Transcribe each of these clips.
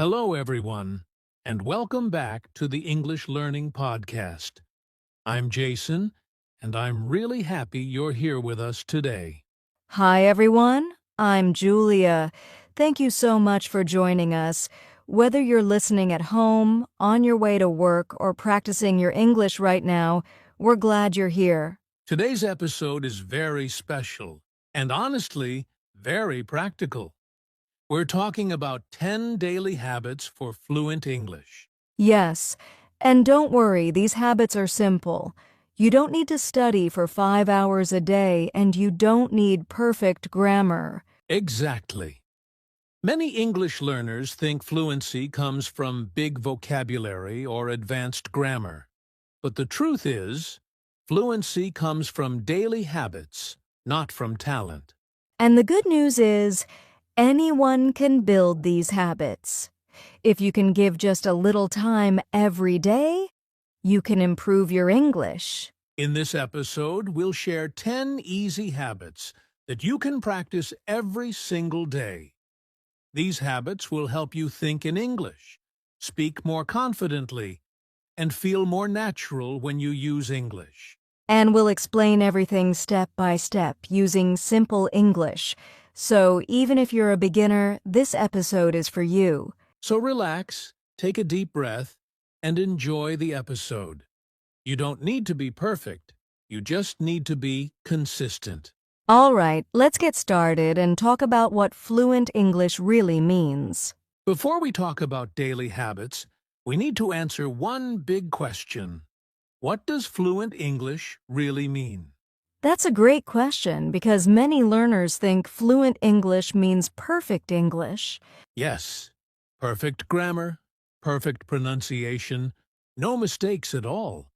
Hello, everyone, and welcome back to the English Learning Podcast. I'm Jason, and I'm really happy you're here with us today. Hi, everyone. I'm Julia. Thank you so much for joining us. Whether you're listening at home, on your way to work, or practicing your English right now, we're glad you're here. Today's episode is very special and honestly, very practical. We're talking about 10 daily habits for fluent English. Yes, and don't worry, these habits are simple. You don't need to study for 5 hours a day, and you don't need perfect grammar. Exactly. Many English learners think fluency comes from big vocabulary or advanced grammar. But the truth is, fluency comes from daily habits, not from talent. And the good news is, anyone can build these habits. If you can give just a little time every day, you can improve your English. In this episode, we'll share 10 easy habits that you can practice every single day. These habits will help you think in English, speak more confidently, and feel more natural when you use English. And we'll explain everything step by step using simple English. So even if you're a beginner, this episode is for you. So relax, take a deep breath, and enjoy the episode. You don't need to be perfect. You just need to be consistent. All right, let's get started and talk about what fluent English really means. Before we talk about daily habits, we need to answer one big question. What does fluent English really mean? That's a great question because many learners think fluent English means perfect English. Yes, perfect grammar, perfect pronunciation, no mistakes at all.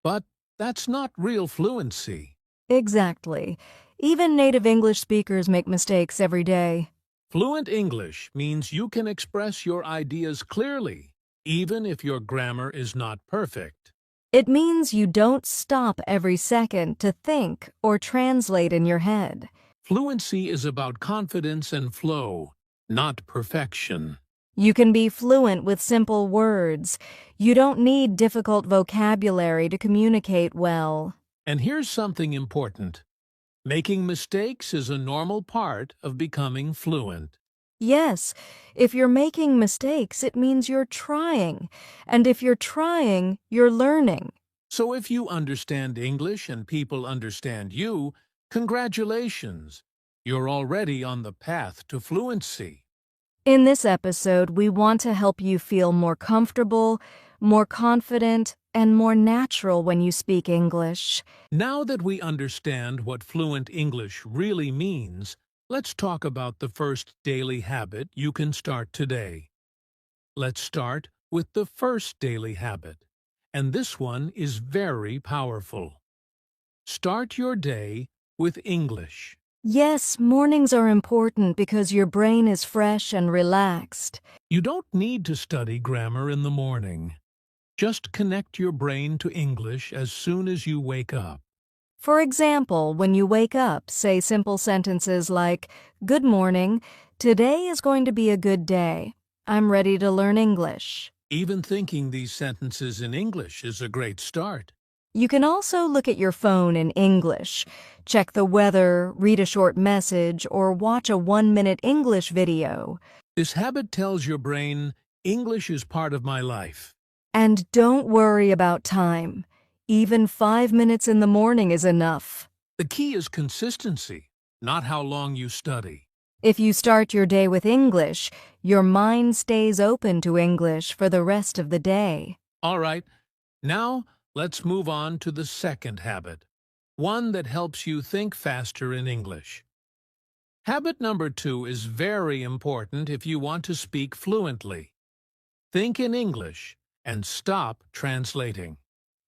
But that's not real fluency. Exactly. Even native English speakers make mistakes every day. Fluent English means you can express your ideas clearly, even if your grammar is not perfect. It means you don't stop every second to think or translate in your head. Fluency is about confidence and flow, not perfection. You can be fluent with simple words. You don't need difficult vocabulary to communicate well. And here's something important. Making mistakes is a normal part of becoming fluent. Yes, if you're making mistakes, it means you're trying. And if you're trying, you're learning. So if you understand English and people understand you, congratulations. You're already on the path to fluency. In this episode, we want to help you feel more comfortable, more confident, and more natural when you speak English. Now that we understand what fluent English really means, let's talk about the first daily habit you can start today. Let's start with the first daily habit, and this one is very powerful. Start your day with English. Yes, mornings are important because your brain is fresh and relaxed. You don't need to study grammar in the morning. Just connect your brain to English as soon as you wake up. For example, when you wake up, say simple sentences like, "Good morning, today is going to be a good day. I'm ready to learn English." Even thinking these sentences in English is a great start. You can also look at your phone in English, check the weather, read a short message, or watch a 1-minute English video. This habit tells your brain, English is part of my life. And don't worry about time. Even 5 minutes in the morning is enough. The key is consistency, not how long you study. If you start your day with English, your mind stays open to English for the rest of the day. All right, now let's move on to the second habit, one that helps you think faster in English. Habit number 2 is very important if you want to speak fluently. Think in English and stop translating.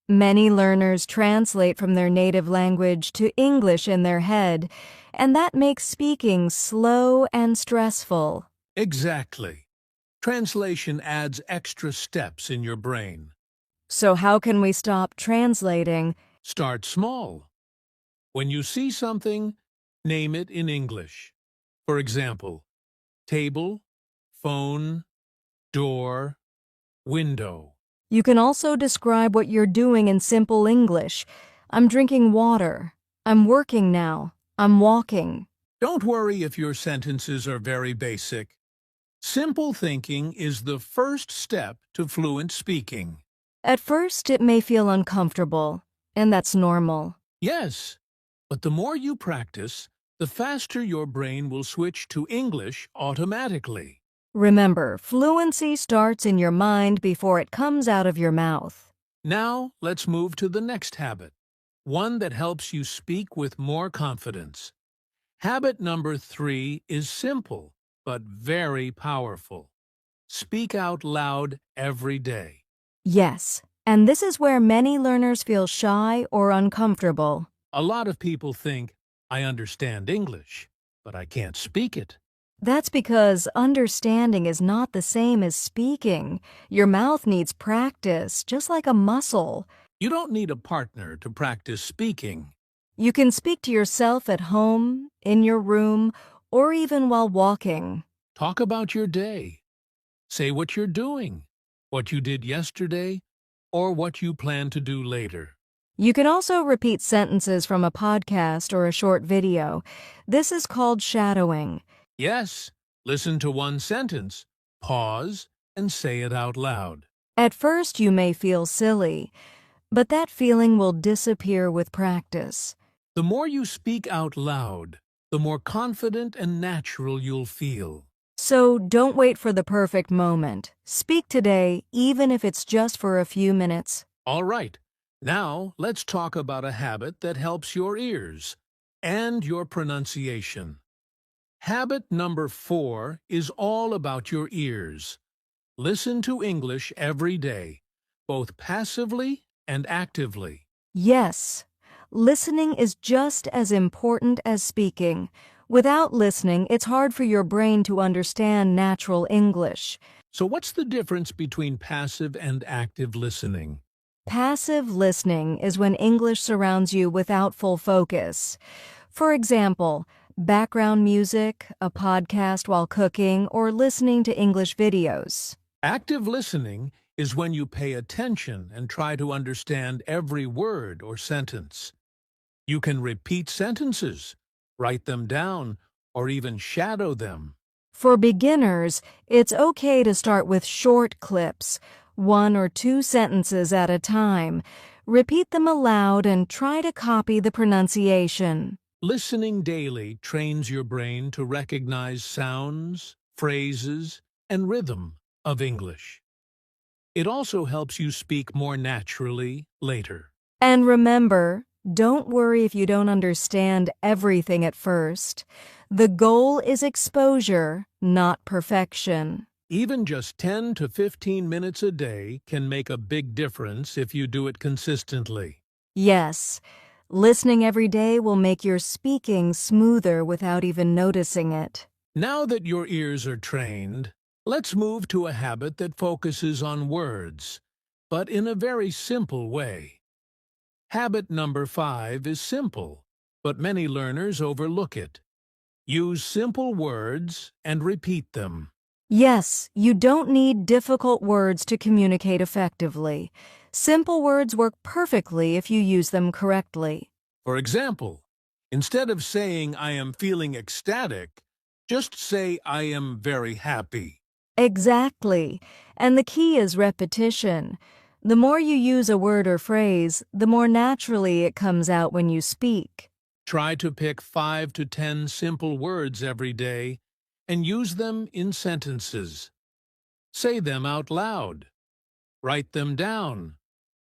Many learners translate from their native language to English in their head, and that makes speaking slow and stressful. Exactly. Translation adds extra steps in your brain. So how can we stop translating? Start small. When you see something, name it in English. For example, table, phone, door, window. You can also describe what you're doing in simple English. I'm drinking water. I'm working now. I'm walking. Don't worry if your sentences are very basic. Simple thinking is the first step to fluent speaking. At first, it may feel uncomfortable, and that's normal. Yes, but the more you practice, the faster your brain will switch to English automatically. Remember, fluency starts in your mind before it comes out of your mouth. Now, let's move to the next habit, one that helps you speak with more confidence. Habit number 3 is simple, but very powerful. Speak out loud every day. Yes, and this is where many learners feel shy or uncomfortable. A lot of people think, I understand English, but I can't speak it. That's because understanding is not the same as speaking. Your mouth needs practice, just like a muscle. You don't need a partner to practice speaking. You can speak to yourself at home, in your room, or even while walking. Talk about your day. Say what you're doing, what you did yesterday, or what you plan to do later. You can also repeat sentences from a podcast or a short video. This is called shadowing. Yes, listen to one sentence, pause, and say it out loud. At first, you may feel silly, but that feeling will disappear with practice. The more you speak out loud, the more confident and natural you'll feel. So don't wait for the perfect moment. Speak today, even if it's just for a few minutes. All right, now let's talk about a habit that helps your ears and your pronunciation. Habit number 4 is all about your ears. Listen to English every day, both passively and actively. Yes, listening is just as important as speaking. Without listening, it's hard for your brain to understand natural English. So what's the difference between passive and active listening? Passive listening is when English surrounds you without full focus. For example, background music, a podcast while cooking, or listening to English videos. Active listening is when you pay attention and try to understand every word or sentence. You can repeat sentences, write them down, or even shadow them. For beginners, it's okay to start with short clips, 1 or 2 sentences at a time. Repeat them aloud and try to copy the pronunciation. Listening daily trains your brain to recognize sounds, phrases, and rhythm of English. It also helps you speak more naturally later. And remember, don't worry if you don't understand everything at first. The goal is exposure, not perfection. Even just 10 to 15 minutes a day can make a big difference if you do it consistently. Yes, listening every day will make your speaking smoother without even noticing it. Now that your ears are trained, let's move to a habit that focuses on words, but in a very simple way. Habit number 5 is simple, but many learners overlook it. Use simple words and repeat them. Yes, you don't need difficult words to communicate effectively. Simple words work perfectly if you use them correctly. For example, instead of saying I am feeling ecstatic, just say I am very happy. Exactly. And the key is repetition. The more you use a word or phrase, the more naturally it comes out when you speak. Try to pick 5 to 10 simple words every day and use them in sentences. Say them out loud. Write them down,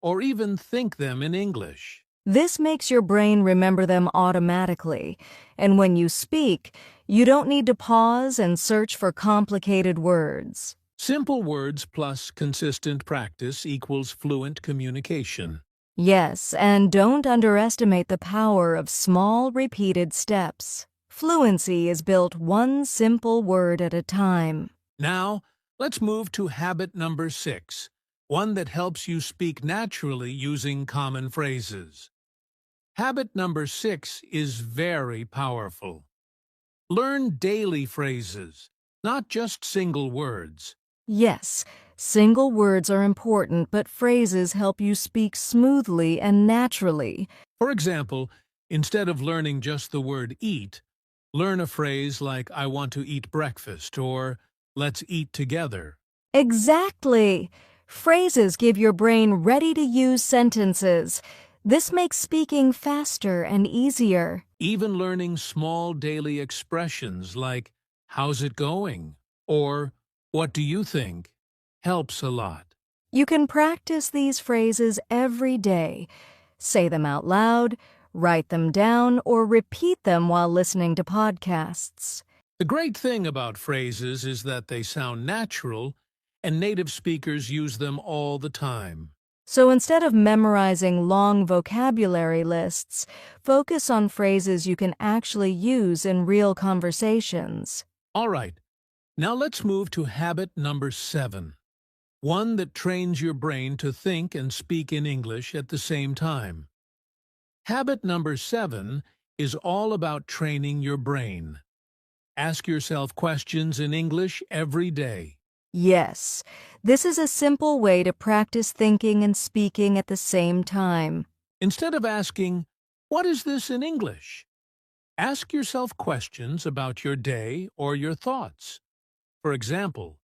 or even think them in English. This makes your brain remember them automatically, and when you speak, you don't need to pause and search for complicated words. Simple words plus consistent practice equals fluent communication. Yes, and don't underestimate the power of small, repeated steps. Fluency is built one simple word at a time. Now, let's move to habit number 6, one that helps you speak naturally using common phrases. Habit number 6 is very powerful. Learn daily phrases, not just single words. Yes, single words are important, but phrases help you speak smoothly and naturally. For example, instead of learning just the word eat, learn a phrase like I want to eat breakfast or let's eat together. Exactly. Phrases give your brain ready-to-use sentences. This makes speaking faster and easier. Even learning small daily expressions like how's it going or what do you think helps a lot. You can practice these phrases every day. Say them out loud, write them down, or repeat them while listening to podcasts. The great thing about phrases is that they sound natural and native speakers use them all the time. So instead of memorizing long vocabulary lists, focus on phrases you can actually use in real conversations. All right, now let's move to habit number 7, one that trains your brain to think and speak in English at the same time. Habit number 7 is all about training your brain. Ask yourself questions in English every day. Yes, this is a simple way to practice thinking and speaking at the same time. Instead of asking, "What is this in English?" ask yourself questions about your day or your thoughts. For example,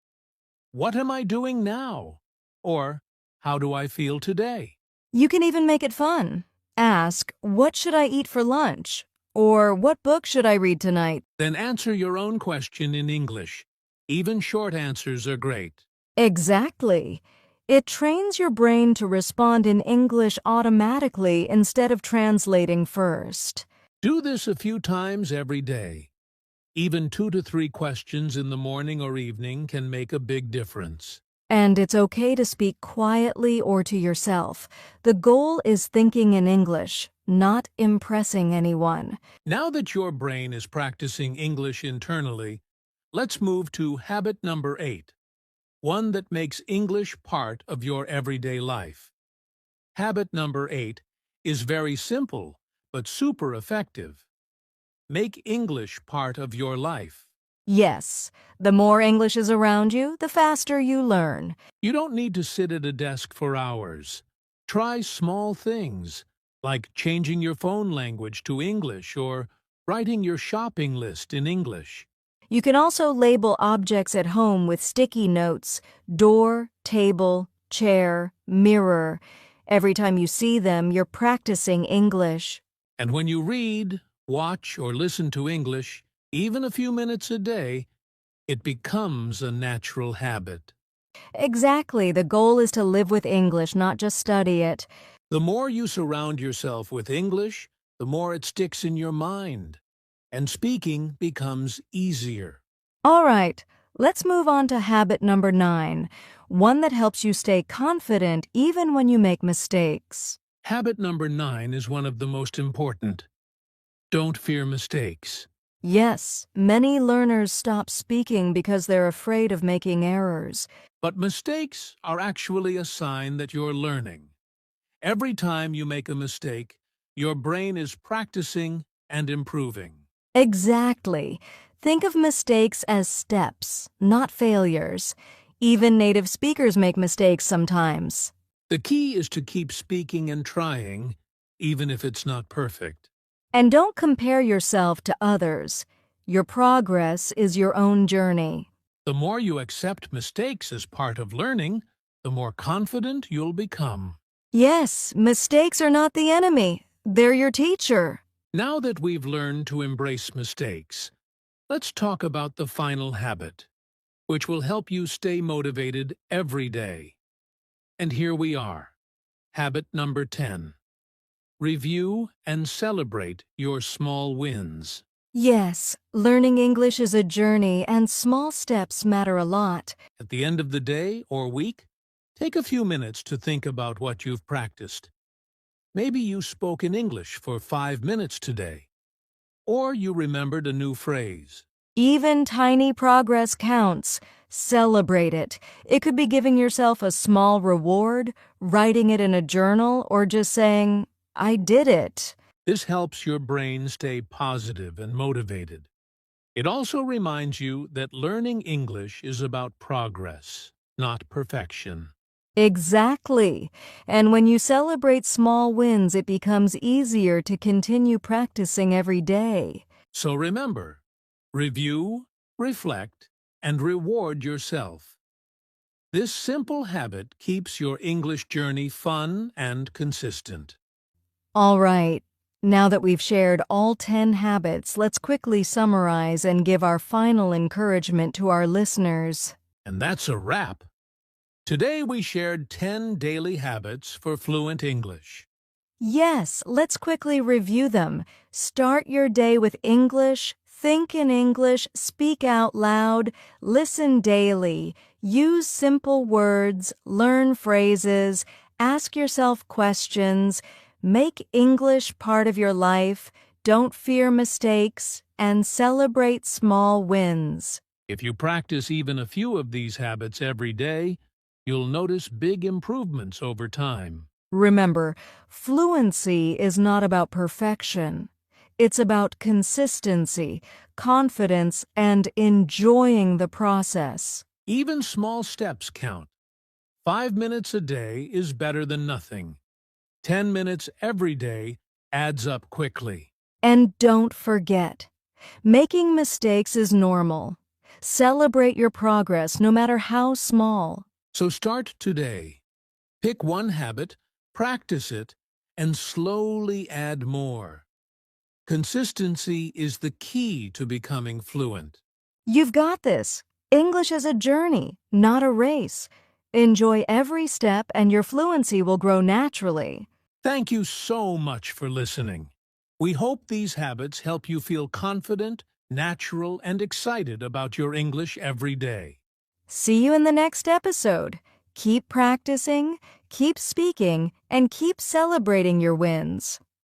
what am I doing now? Or how do I feel today? You can even make it fun. Ask, what should I eat for lunch? Or what book should I read tonight? Then answer your own question in English. Even short answers are great. Exactly. It trains your brain to respond in English automatically instead of translating first. Do this a few times every day. Even 2 to 3 questions in the morning or evening can make a big difference. And it's okay to speak quietly or to yourself. The goal is thinking in English, not impressing anyone. Now that your brain is practicing English internally, let's move to habit number 8, one that makes English part of your everyday life. Habit number 8 is very simple, but super effective. Make English part of your life. Yes, the more English is around you, the faster you learn. You don't need to sit at a desk for hours. Try small things, like changing your phone language to English or writing your shopping list in English. You can also label objects at home with sticky notes: door, table, chair, mirror. Every time you see them, you're practicing English. And when you read, watch, or listen to English, even a few minutes a day, it becomes a natural habit. Exactly. The goal is to live with English, not just study it. The more you surround yourself with English, the more it sticks in your mind, and speaking becomes easier. All right, let's move on to habit number 9, one that helps you stay confident even when you make mistakes. Habit number 9 is one of the most important. Don't fear mistakes. Yes, many learners stop speaking because they're afraid of making errors. But mistakes are actually a sign that you're learning. Every time you make a mistake, your brain is practicing and improving. Exactly. Think of mistakes as steps, not failures. Even native speakers make mistakes sometimes. The key is to keep speaking and trying, even if it's not perfect. And don't compare yourself to others. Your progress is your own journey. The more you accept mistakes as part of learning, the more confident you'll become. Yes, mistakes are not the enemy. They're your teacher. Now that we've learned to embrace mistakes, let's talk about the final habit, which will help you stay motivated every day. And here we are. Habit number 10. Review and celebrate your small wins. Yes, learning English is a journey and small steps matter a lot. At the end of the day or week, take a few minutes to think about what you've practiced. Maybe you spoke in English for 5 minutes today, or you remembered a new phrase. Even tiny progress counts. Celebrate it. It could be giving yourself a small reward, writing it in a journal, or just saying, I did it. This helps your brain stay positive and motivated. It also reminds you that learning English is about progress, not perfection. Exactly. And when you celebrate small wins, it becomes easier to continue practicing every day. So remember, review, reflect, and reward yourself. This simple habit keeps your English journey fun and consistent. All right. Now that we've shared all 10 habits, let's quickly summarize and give our final encouragement to our listeners. And that's a wrap. Today we shared 10 daily habits for fluent English. Yes, let's quickly review them. Start your day with English, think in English, speak out loud, listen daily, use simple words, learn phrases, ask yourself questions, make English part of your life, don't fear mistakes, and celebrate small wins. If you practice even a few of these habits every day, you'll notice big improvements over time. Remember, fluency is not about perfection. It's about consistency, confidence, and enjoying the process. Even small steps count. 5 minutes a day is better than nothing. 10 minutes every day adds up quickly. And don't forget, making mistakes is normal. Celebrate your progress no matter how small. So start today. Pick one habit, practice it, and slowly add more. Consistency is the key to becoming fluent. You've got this. English is a journey, not a race. Enjoy every step and your fluency will grow naturally. Thank you so much for listening. We hope these habits help you feel confident, natural, and excited about your English every day. See you in the next episode. Keep practicing, keep speaking, and keep celebrating your wins.